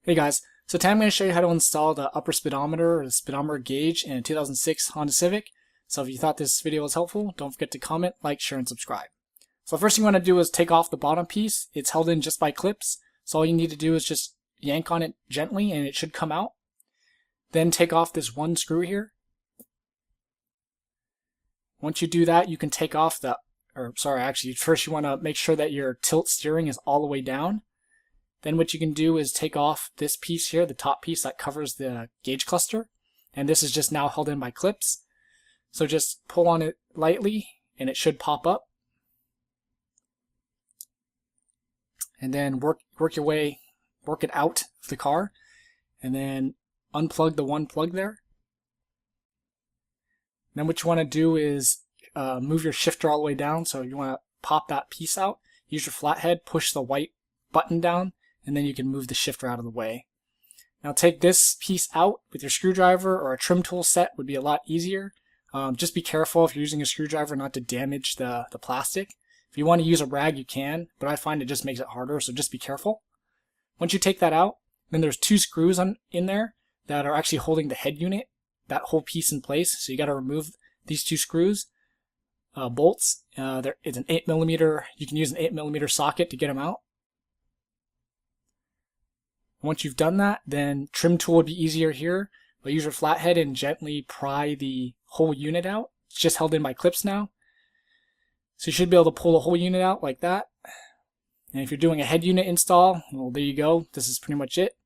Hey guys, so today I'm going to show you how to install the upper speedometer or the speedometer gauge in a 2006 Honda Civic. So if you thought this video was helpful, don't forget to comment, like, share, and subscribe. So the first thing you want to do is take off the bottom piece. It's held in just by clips, so all you need to do is just yank on it gently and it should come out. Then take off this one screw here. Once you do that, you can take off first you want to make sure that your tilt steering is all the way down. Then what you can do is take off this piece here, the top piece that covers the gauge cluster. And this is just now held in by clips. So just pull on it lightly and it should pop up. And then work it out of the car. And then unplug the one plug there. Then what you want to do is move your shifter all the way down. So you want to pop that piece out. Use your flathead, push the white button down, and then you can move the shifter out of the way. Now take this piece out with your screwdriver, or a trim tool set would be a lot easier. Just be careful if you're using a screwdriver not to damage the plastic. If you want to use a rag, you can, but I find it just makes it harder, so just be careful. Once you take that out, then there's two screws in there that are actually holding the head unit, that whole piece in place. So you got to remove these two screws, bolts. It's an 8mm. You can use an 8mm socket to get them out. Once you've done that, then trim tool would be easier here. But use your flathead and gently pry the whole unit out. It's just held in by clips now. So you should be able to pull the whole unit out like that. And if you're doing a head unit install, well, there you go. This is pretty much it.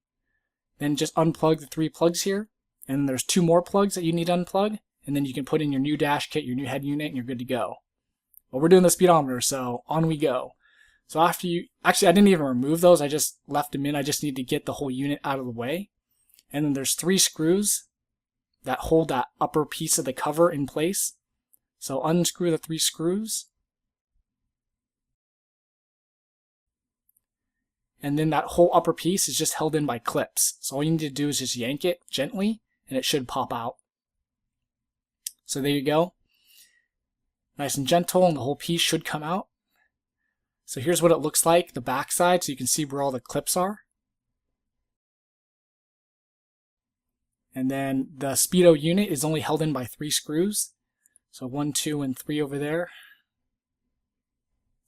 Then just unplug the 3 plugs here. And there's 2 more plugs that you need to unplug. And then you can put in your new dash kit, your new head unit, and you're good to go. Well, we're doing the speedometer, so on we go. So after I didn't even remove those, I just left them in. I just need to get the whole unit out of the way. And then there's 3 screws that hold that upper piece of the cover in place. So unscrew the 3 screws. And then that whole upper piece is just held in by clips. So all you need to do is just yank it gently and it should pop out. So there you go. Nice and gentle, and the whole piece should come out. So here's what it looks like, the back side, so you can see where all the clips are. And then the speedo unit is only held in by 3 screws. So 1, 2, and 3 over there.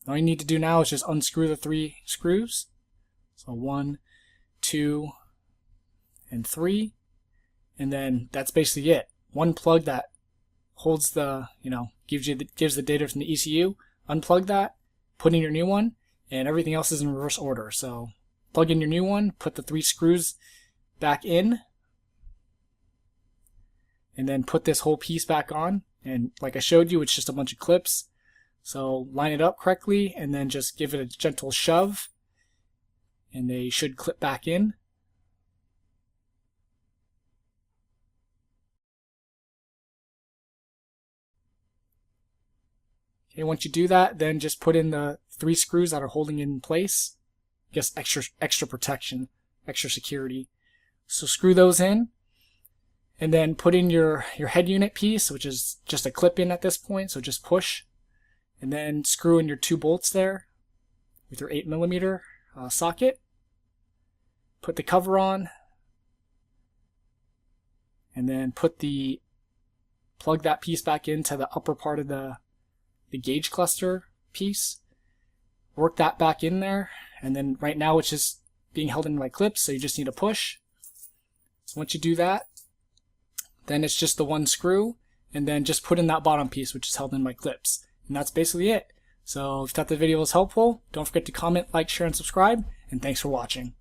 All you need to do now is just unscrew the 3 screws. So 1, 2, and 3. And then that's basically it. One plug that holds the, gives the data from the ECU. Unplug that. Put in your new one, and everything else is in reverse order. So plug in your new one, put the 3 screws back in, and then put this whole piece back on. And like I showed you, it's just a bunch of clips. So line it up correctly, and then just give it a gentle shove, and they should clip back in. Okay, once you do that, then just put in the 3 screws that are holding it in place. I guess extra protection, extra security. So screw those in, and then put in your head unit piece, which is just a clip in at this point, so just push. And then screw in your 2 bolts there with your 8mm socket. Put the cover on, and then plug that piece back into the upper part of the gauge cluster piece. Work that back in there, and then right now it's just being held in by clips, so you just need to push. So once you do that, then it's just the 1 screw, and then just put in that bottom piece, which is held in by clips. And that's basically it. So if you thought the video was helpful, don't forget to comment, like, share, and subscribe, and thanks for watching.